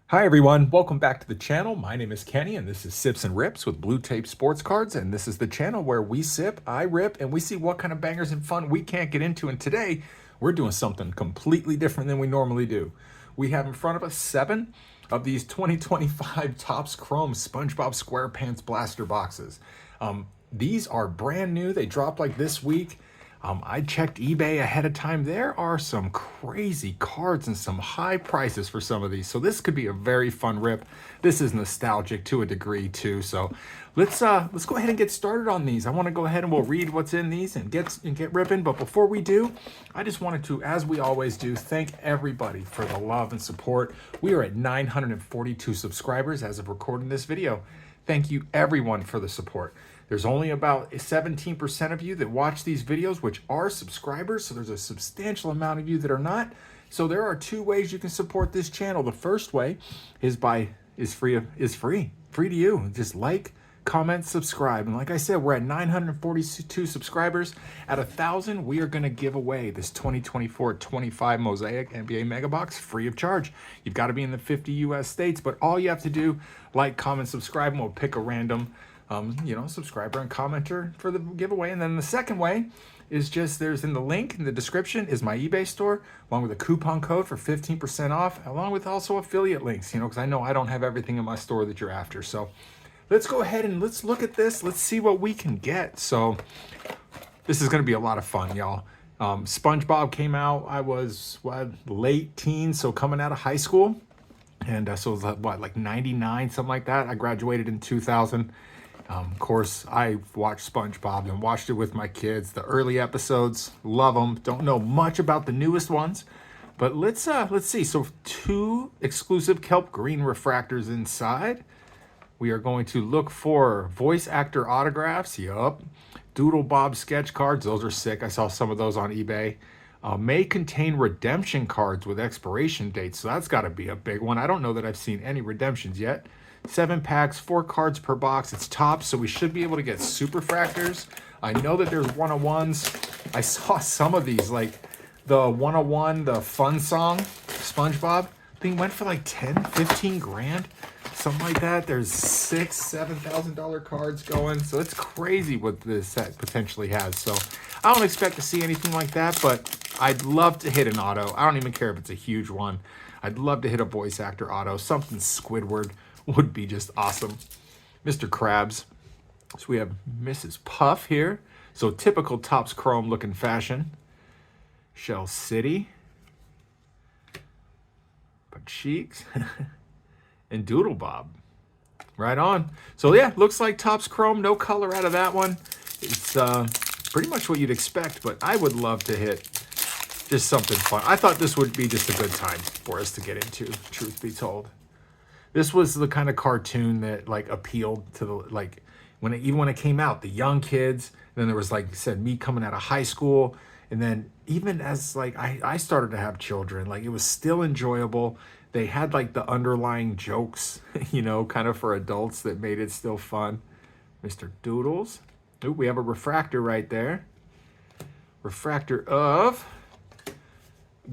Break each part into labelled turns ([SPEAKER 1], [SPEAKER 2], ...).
[SPEAKER 1] Hi everyone, welcome back to the channel. My name is Kenny and this is Sips and Rips with Blue Tape Sports Cards, and this is the channel where we sip, I rip, and we see what kind of bangers and fun we can't get into. And today we're doing something completely different than we normally do. We have in front of us 7 of these 2025 Topps Chrome SpongeBob SquarePants blaster boxes. These are brand new. They dropped like this week. I checked eBay ahead of time. There are some crazy cards and some high prices for some of these. So this could be a very fun rip. This is nostalgic to a degree too. So let's go ahead and get started on these. I want to go ahead and we'll read what's in these and get ripping. But before we do, I just wanted to, as we always do, thank everybody for the love and support. We are at 942 subscribers as of recording this video. Thank you everyone for the support. There's only about 17% of you that watch these videos, which are subscribers. So there's a substantial amount of you that are not. So there are 2 ways you can support this channel. The first way is free to you. Just like, comment, subscribe. And like I said, we're at 942 subscribers. At 1,000, we are going to give away this 2024-25 Mosaic NBA Mega Box free of charge. You've got to be in the 50 US states, but all you have to do, like, comment, subscribe, and we'll pick a random subscriber and commenter for the giveaway. And then the second way is just, there's in the link in the description is my eBay store, along with a coupon code for 15% off, along with also affiliate links, because I know I don't have everything in my store that you're after. So let's go ahead and let's look at this. Let's see what we can get. So this is going to be a lot of fun, y'all. SpongeBob came out, I was late teens, so coming out of high school. And so it was like 99, something like that. I graduated in 2000. Of course, I watched SpongeBob and watched it with my kids. The early episodes, love them. Don't know much about the newest ones, but let's see. So 2 exclusive kelp green refractors inside. We are going to look for voice actor autographs. Yup. Doodle Bob sketch cards. Those are sick. I saw some of those on eBay. May contain redemption cards with expiration dates. So that's got to be a big one. I don't know that I've seen any redemptions yet. 7 packs, 4 cards per box. It's Topps, so we should be able to get super fractors. I know that there's 101s. I saw some of these, like the 101, the fun song, SpongeBob thing went for like 10, 15 grand, something like that. There's $6,000, $7,000 cards going. So it's crazy what this set potentially has. So I don't expect to see anything like that, but I'd love to hit an auto. I don't even care if it's a huge one. I'd love to hit a voice actor auto. Something Squidward would be just awesome. Mr. Krabs. So we have Mrs. Puff here. So typical Topps Chrome looking fashion. Shell City. But Cheeks. And Doodle Bob. Right on. So yeah, looks like Topps Chrome. No color out of that one. It's pretty much what you'd expect, but I would love to hit just something fun. I thought this would be just a good time for us to get into, truth be told. This was the kind of cartoon that like appealed to the, like, even when it came out, the young kids. And then there was, like you said, me coming out of high school. And then even as like I started to have children, like it was still enjoyable. They had like the underlying jokes, kind of for adults that made it still fun. Mr. Doodles. Ooh, we have a refractor right there. Refractor of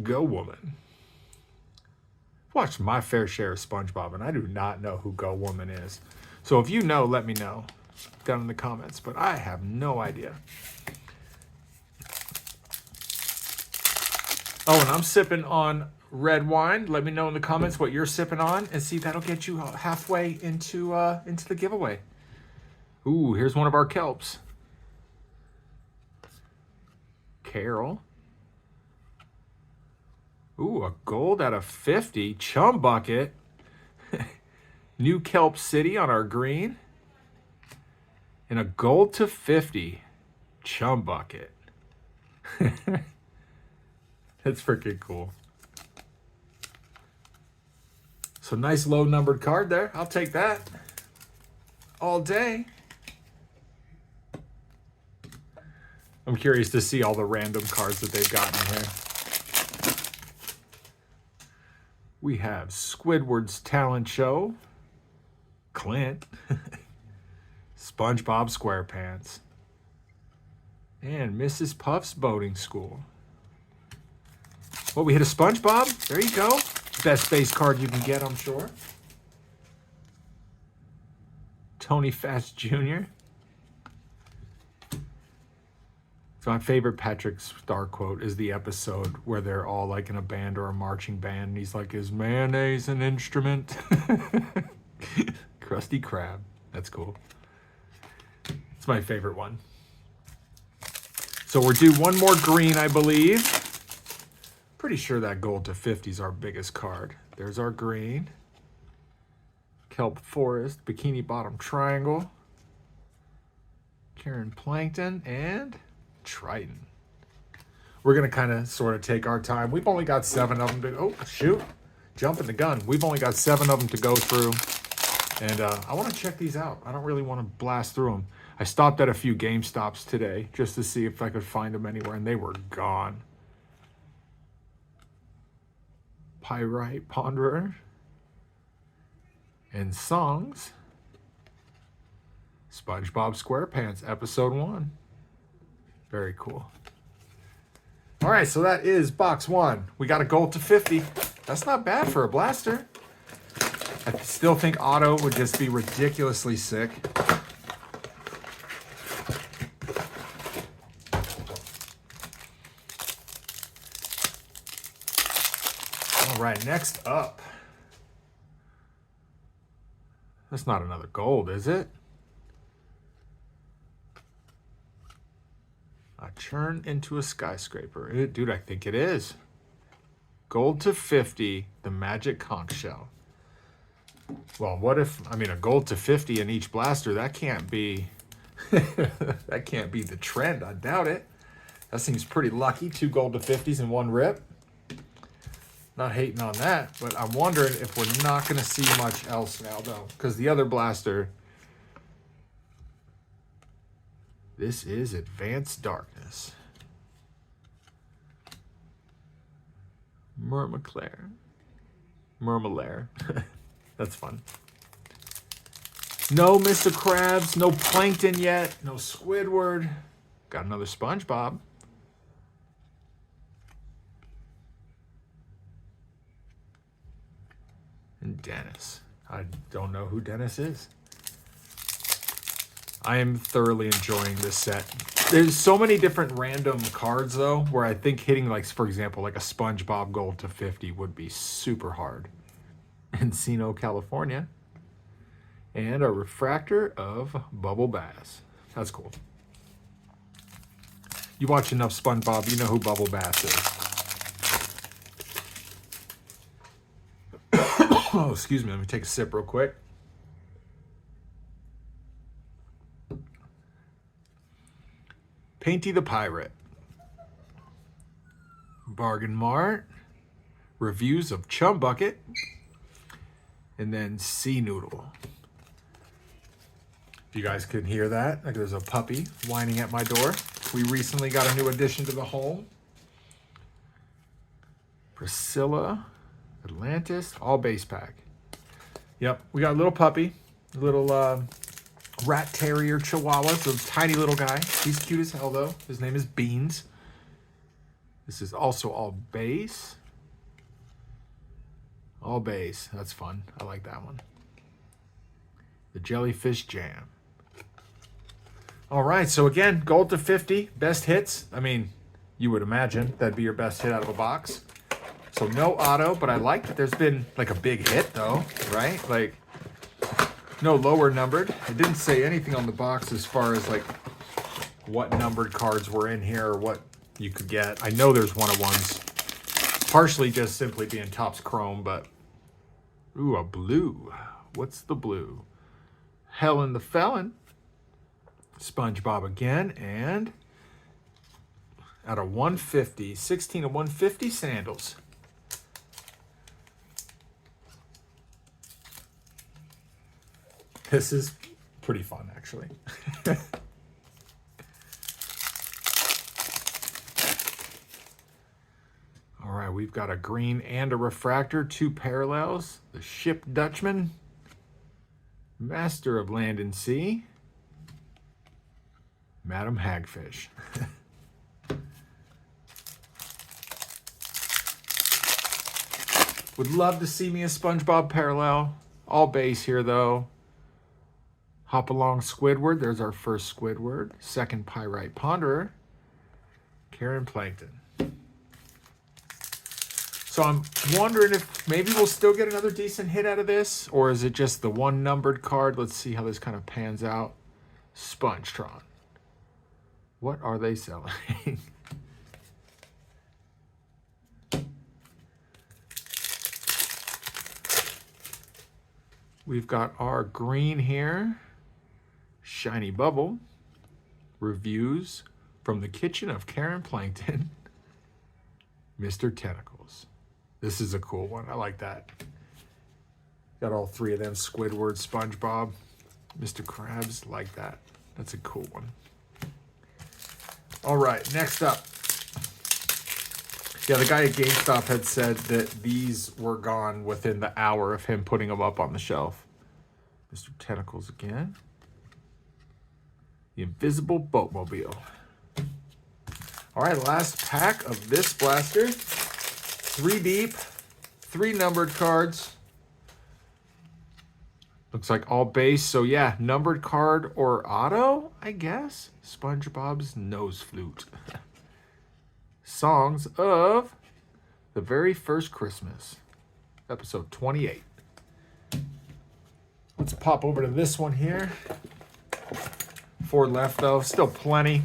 [SPEAKER 1] Go Woman. Watched my fair share of SpongeBob, and I do not know who Go Woman is. So if you know, let me know down in the comments, but I have no idea. Oh, and I'm sipping on red wine. Let me know in the comments what you're sipping on, and see, that'll get you halfway into the giveaway. Ooh, here's one of our kelps. Carol. Ooh, a gold out of 50. Chum Bucket. New Kelp City on our green. And a gold to 50. Chum Bucket. That's freaking cool. So nice low numbered card there. I'll take that all day. I'm curious to see all the random cards that they've gotten here. We have Squidward's Talent Show, Clint, SpongeBob SquarePants, and Mrs. Puff's Boating School. Well, we hit a SpongeBob. There you go. Best base card you can get, I'm sure. Tony Fast Jr. So my favorite Patrick Star quote is the episode where they're all like in a band or a marching band. And he's like, is mayonnaise an instrument? Krusty Krab. That's cool. It's my favorite one. So we're due one more green, I believe. Pretty sure that gold to 50 is our biggest card. There's our green. Kelp Forest, Bikini Bottom Triangle, Karen Plankton, and Triton. We're going to kind of sort of take our time. We've only got 7 of them to... Oh, shoot. Jumping the gun. We've only got 7 of them to go through. And I want to check these out. I don't really want to blast through them. I stopped at a few GameStops today just to see if I could find them anywhere, and they were gone. Pyrite Ponderer. And songs. SpongeBob SquarePants Episode 1. Very cool. All right, so that is box 1. We got a gold to 50. That's not bad for a blaster. I still think auto would just be ridiculously sick. All right, next up. That's not another gold, is it? I turn into a skyscraper. Dude, I think it is. Gold to 50, the Magic Conch Shell. Well, what if, I mean, a gold to 50 in each blaster, that can't be, that can't be the trend. I doubt it. That seems pretty lucky. 2 gold to 50s in one rip. Not hating on that, but I'm wondering if we're not going to see much else now, though, because the other blaster, this is Advanced Darkness. Murmaclair. That's fun. No Mr. Krabs, no Plankton yet, no Squidward. Got another SpongeBob. And Dennis. I don't know who Dennis is. I am thoroughly enjoying this set. There's so many different random cards, though, where I think hitting, like, for example, like a SpongeBob gold to 50 would be super hard. Encino, California. And a refractor of Bubble Bass. That's cool. You watch enough SpongeBob, you know who Bubble Bass is. Oh, excuse me. Let me take a sip real quick. Painty the Pirate. Bargain Mart. Reviews of Chum Bucket. And then Sea Noodle. If you guys can hear that, like there's a puppy whining at my door. We recently got a new addition to the home. Priscilla. Atlantis, all base pack. Yep, we got a little puppy, a little rat terrier chihuahua, so tiny little guy. He's cute as hell, though. His name is Beans. This is also all base. All base. That's fun. I like that one. The Jellyfish Jam. All right, so again, gold to 50, best hits. I mean, you would imagine that'd be your best hit out of a box. So no auto, but I like that there's been like a big hit though, right? Like no lower numbered. It didn't say anything on the box as far as like what numbered cards were in here or what you could get. I know there's one-of-ones, partially just simply being Topps Chrome, but ooh, a blue. What's the blue? Helen the Felon. SpongeBob again, and out of 150, 16 of 150 sandals. This is pretty fun, actually. All right, we've got a green and a refractor, 2 parallels. The Ship Dutchman, Master of Land and Sea, Madam Hagfish. Would love to see me a SpongeBob parallel. All base here, though. Hop Along Squidward. There's our first Squidward. Second Pyrite Ponderer. Karen Plankton. So I'm wondering if maybe we'll still get another decent hit out of this, or is it just the one numbered card? Let's see how this kind of pans out. Spongetron. What are they selling? We've got our green here. Shiny Bubble. Reviews from the kitchen of Karen Plankton. Mr. Tentacles. This is a cool one. I like that. Got all three of them. Squidward, SpongeBob, Mr. Krabs. Like that. That's a cool one. All right, next up. Yeah, the guy at GameStop had said that these were gone within the hour of him putting them up on the shelf. Mr. Tentacles again. The Invisible Boatmobile. All right, last pack of this blaster. 3 deep, 3 numbered cards. Looks like all base. So yeah, numbered card or auto, I guess. SpongeBob's Nose Flute. Songs of The Very First Christmas. Episode 28. Let's pop over to this one here. 4 left though, still plenty.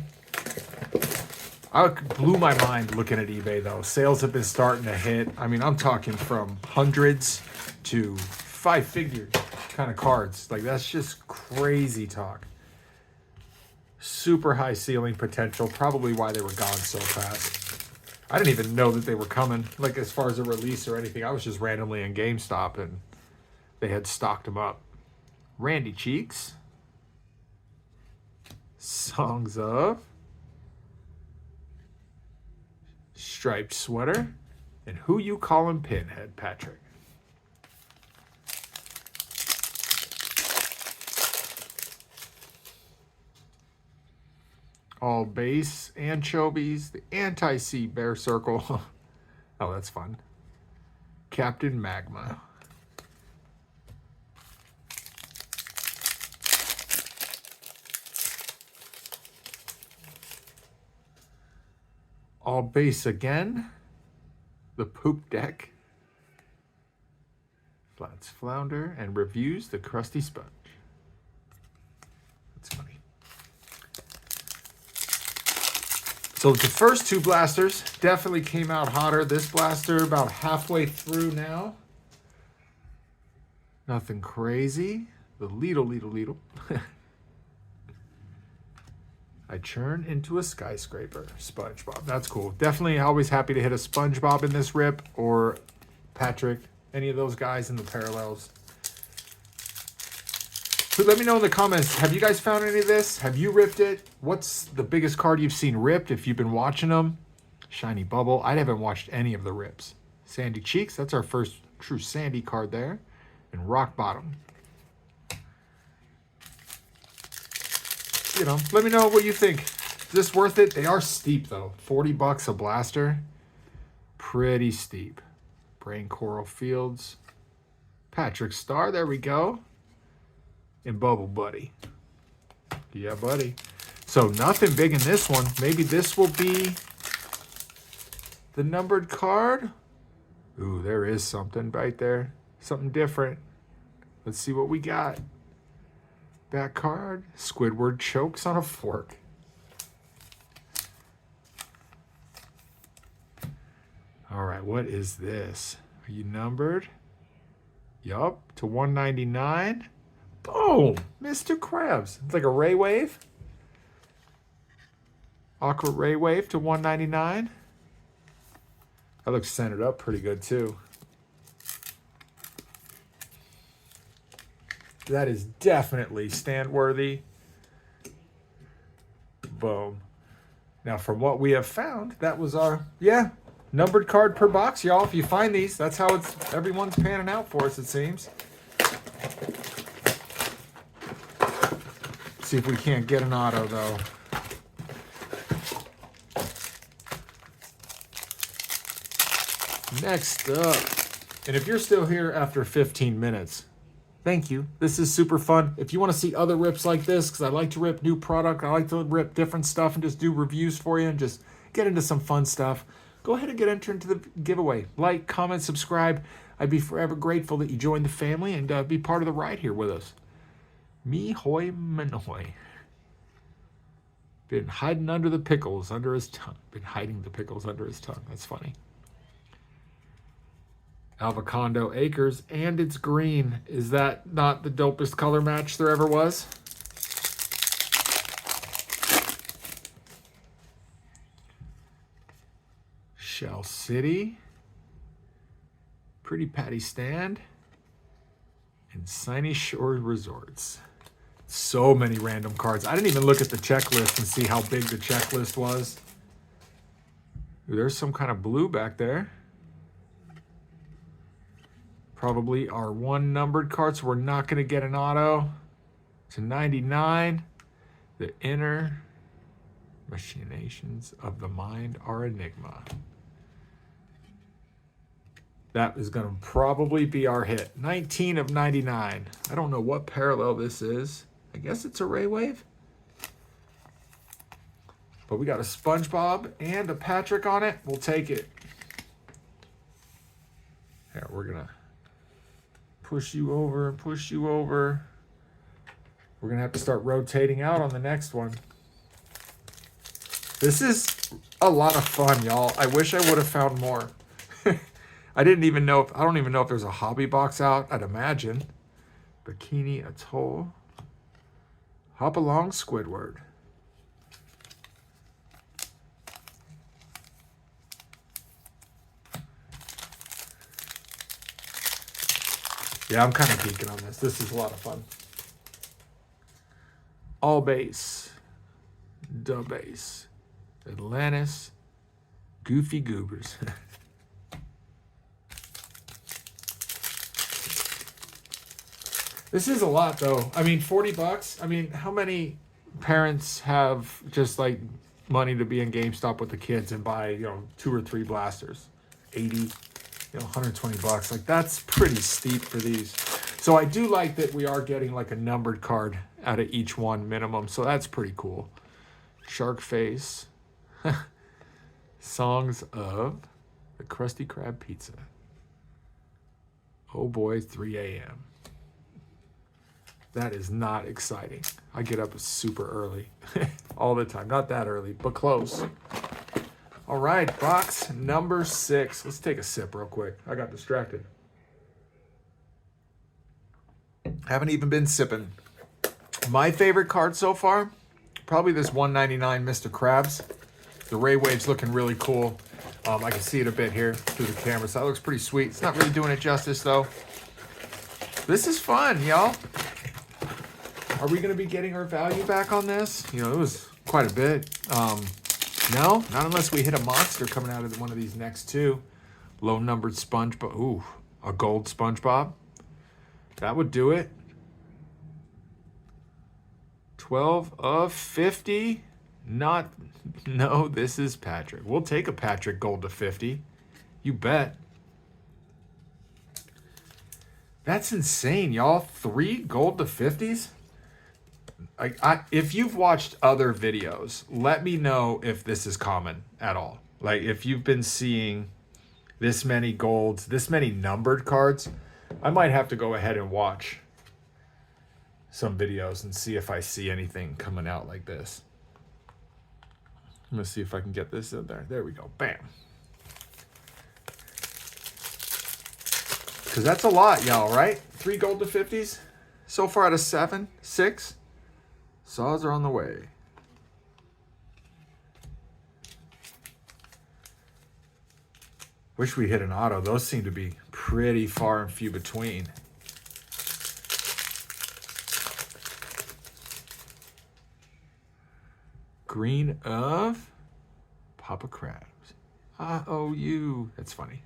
[SPEAKER 1] I blew my mind looking at eBay though. Sales have been starting to hit. I mean, I'm talking from hundreds to 5-figure kind of cards. Like, that's just crazy talk. Super high ceiling potential. Probably why they were gone so fast. I didn't even know that they were coming, like as far as a release or anything. I was just randomly in GameStop and they had stocked them up. Randy Cheeks. Songs of Striped Sweater, and Who You Callin' Pinhead, Patrick. All base anchovies, the anti-sea bear circle. Oh, that's fun. Captain Magma. All base again. The Poop Deck. Flats Flounder, and Reviews the Krusty Sponge. That's funny. So the first 2 blasters definitely came out hotter. This blaster about halfway through now. Nothing crazy. The Leedle. I churn into a skyscraper. SpongeBob. That's cool. Definitely always happy to hit a SpongeBob in this rip, or Patrick. Any of those guys in the parallels. So let me know in the comments. Have you guys found any of this? Have you ripped it? What's the biggest card you've seen ripped if you've been watching them? Shiny Bubble. I haven't watched any of the rips. Sandy Cheeks. That's our first true Sandy card there. And Rock Bottom. You know, let me know what you think. Is this worth it? They are steep though. $40 a blaster. Pretty steep. Brain Coral Fields. Patrick Star, there we go. And Bubble Buddy. Yeah, buddy. So nothing big in this one. Maybe this will be the numbered card. Ooh, there is something right there. Something different. Let's see what we got. Back card. Squidward chokes on a fork. All right, what is this? Are you numbered? Yup, to 199. Boom! Mr. Krabs. It's like a ray wave. Aqua ray wave to 199. That looks centered up pretty good too. That is definitely stand worthy. Boom. Now, from what we have found, that was our, numbered card per box, y'all. If you find these, that's how everyone's panning out for us, it seems. See if we can't get an auto, though. Next up, And if you're still here after 15 minutes, thank you. This is super fun. If you want to see other rips like this, because I like to rip new product, I like to rip different stuff and just do reviews for you and just get into some fun stuff, go ahead and get entered into the giveaway. Like, comment, subscribe. I'd be forever grateful that you joined the family and be part of the ride here with us. Me hoy manoy. Been hiding under the pickles under his tongue. Been hiding the pickles under his tongue. That's funny. Avocado Acres, and it's green. Is that not the dopest color match there ever was? Shell City, Pretty Patty Stand, and Sunny Shore Resorts. So many random cards. I didn't even look at the checklist and see how big the checklist was. Ooh, there's some kind of blue back there. Probably our one numbered card, so we're not going to get an auto. To 99, the inner machinations of the mind are enigma. That is going to probably be our hit. 19 of 99. I don't know what parallel this is. I guess it's a Ray Wave. But we got a SpongeBob and a Patrick on it. We'll take it. Here, we're going to push you over and push you over. We're going to have to start rotating out on the next one. This is a lot of fun, y'all. I wish I would have found more. I don't even know if there's a hobby box out. I'd imagine. Bikini Atoll. Hop along, Squidward. Yeah, I'm kind of geeking on this. This is a lot of fun. All base. Da base. Atlantis. Goofy Goobers. This is a lot, though. I mean, $40. I mean, how many parents have just like money to be in GameStop with the kids and buy, 2 or 3 blasters? 80, $120. Like, that's pretty steep for these. So I do like that we are getting like a numbered card out of each one minimum. So that's pretty cool. Shark Face. Songs of the Krusty Krab Pizza. Oh boy, 3 a.m. That is not exciting. I get up super early all the time. Not that early, but close. All right, box number 6. Let's take a sip real quick. I got distracted. Haven't even been sipping. My favorite card so far, probably this $1.99 Mr. Krabs. The Ray Wave's looking really cool. I can see it a bit here through the camera, so that looks pretty sweet. It's not really doing it justice, though. This is fun, y'all. Are we going to be getting our value back on this? It was quite a bit. No, not unless we hit a monster coming out of one of these next two. Low-numbered SpongeBob. Ooh, a gold SpongeBob. That would do it. 12 of 50. No, this is Patrick. We'll take a Patrick gold to 50. You bet. That's insane, y'all. 3 gold to 50s? If you've watched other videos, let me know if this is common at all. Like, if you've been seeing this many golds, this many numbered cards, I might have to go ahead and watch some videos and see if I see anything coming out like this. I'm going to see if I can get this in there. There we go. Bam. Because that's a lot, y'all, right? 3 gold to 50s? So far out of 7? 6? Saws are on the way. Wish we hit an auto. Those seem to be pretty far and few between. Green of Papa Krabs. I-O-U. That's funny.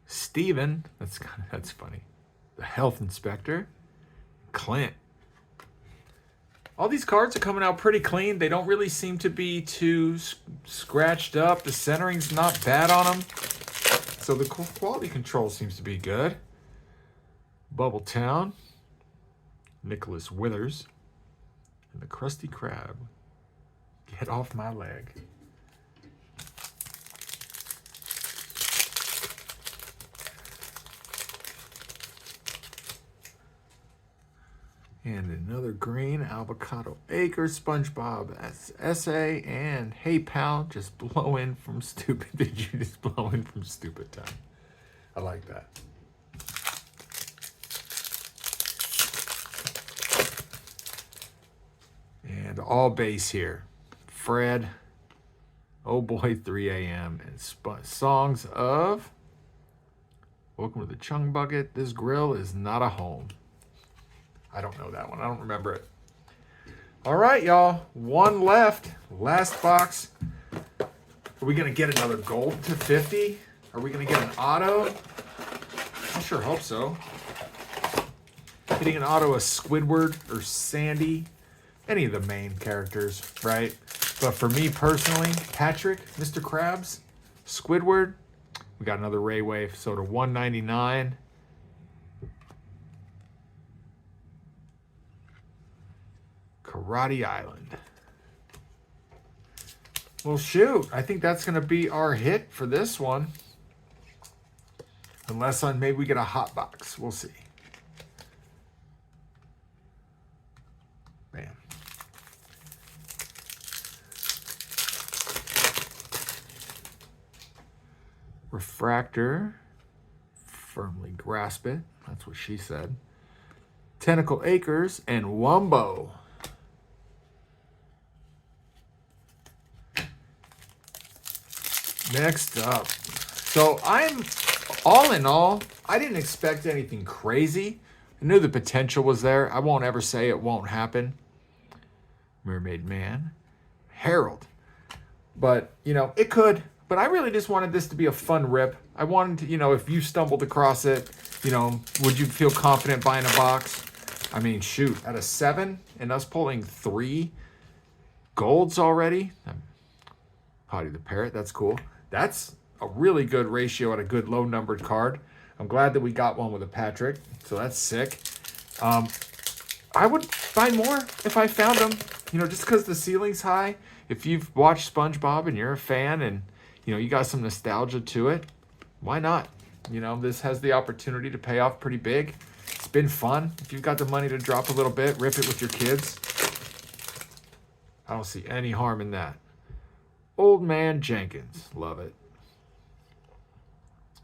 [SPEAKER 1] Steven, that's funny. The health inspector. Clint. All these cards are coming out pretty clean. They don't really seem to be too scratched up. The centering's not bad on them. So the quality control seems to be good. Bubble Town. Nicholas Withers. And the Krusty Krab. Get off my leg. And another green Avocado Acres, SpongeBob essay, and Hey Pal, just blow in from stupid. Did you just blow in from stupid time? I like that. And all base here. Fred, Oh Boy 3 a.m. and songs of Welcome to the Chung Bucket. This grill is not a home. I don't know that one. I don't remember it. All right, y'all. One left. Last box. Are we going to get another gold to 50? Are we going to get an auto? I sure hope so. Getting an auto of Squidward or Sandy. Any of the main characters, right? But for me personally, Patrick, Mr. Krabs, Squidward. We got another Ray Wave. So to 199. Karate Island. Well, shoot. I think that's going to be our hit for this one. Unless maybe we get a hot box. We'll see. Bam. Refractor. Firmly grasp it. That's what she said. Tentacle Acres and Wumbo. Next up. So I'm, all in all, I didn't expect anything crazy. I knew the potential was there. I won't ever say it won't happen. Mermaid Man. Harold. But, you know, it could. But I really just wanted this to be a fun rip. I wanted to, you know, if you stumbled across it, you know, would you feel confident buying a box? I mean, shoot, at a 7 and us pulling 3 golds already. Potty the Parrot, that's cool. That's a really good ratio at a good low numbered card. I'm glad that we got one with a Patrick, so that's sick. I would buy more if I found them, you know, just because the ceiling's high. If you've watched SpongeBob and you're a fan and, you know, you got some nostalgia to it, why not? You know, this has the opportunity to pay off pretty big. It's been fun. If you've got the money to drop a little bit, rip it with your kids. I don't see any harm in that. Old Man Jenkins. Love it.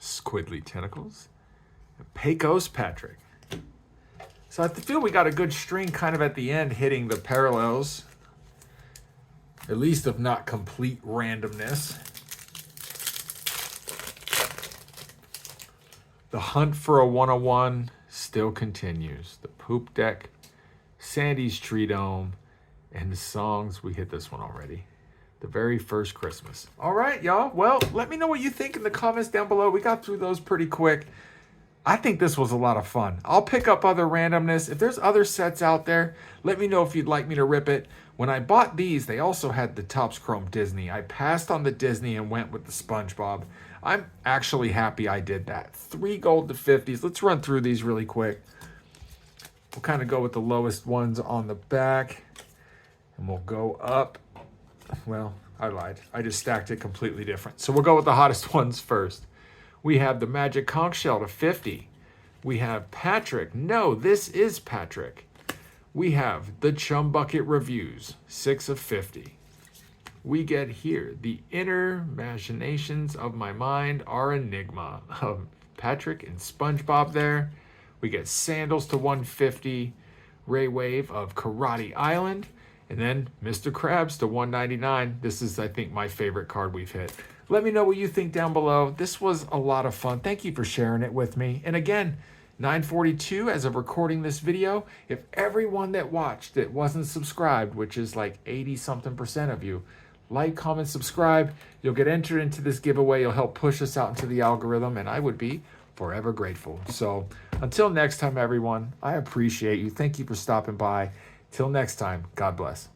[SPEAKER 1] Squiddly Tentacles. And Pecos Patrick. So I feel we got a good string kind of at the end hitting the parallels. At least if not complete randomness. The hunt for a 101 still continues. The Poop Deck, Sandy's Tree Dome, and the songs. We hit this one already. The very first Christmas. All right, y'all. Well, let me know what you think in the comments down below. We got through those pretty quick. I think this was a lot of fun. I'll pick up other randomness. If there's other sets out there, let me know if you'd like me to rip it. When I bought these, they also had the Topps Chrome Disney. I passed on the Disney and went with the SpongeBob. I'm actually happy I did that. 3 gold to 50s. Let's run through these really quick. We'll kind of go with the lowest ones on the back. And we'll go up. Well, I lied. I just stacked it completely different. So we'll go with the hottest ones first. We have the Magic Conch Shell to 50. We have Patrick. No, this is Patrick. We have the Chum Bucket Reviews, 6 of 50. We get here, the inner machinations of my mind are enigma of Patrick and SpongeBob there. We get Sandals to 150, Ray Wave of Karate Island, and then Mr. Krabs to 199. This is, I think, my favorite card we've hit. Let me know what you think down below. This was a lot of fun. Thank you for sharing it with me. And again, 9:42 as of recording this video. If everyone that watched it wasn't subscribed, which is like 80-something% of you, like, comment, subscribe. You'll get entered into this giveaway. You'll help push us out into the algorithm, and I would be forever grateful. So until next time, everyone, I appreciate you. Thank you for stopping by. Till next time, God bless.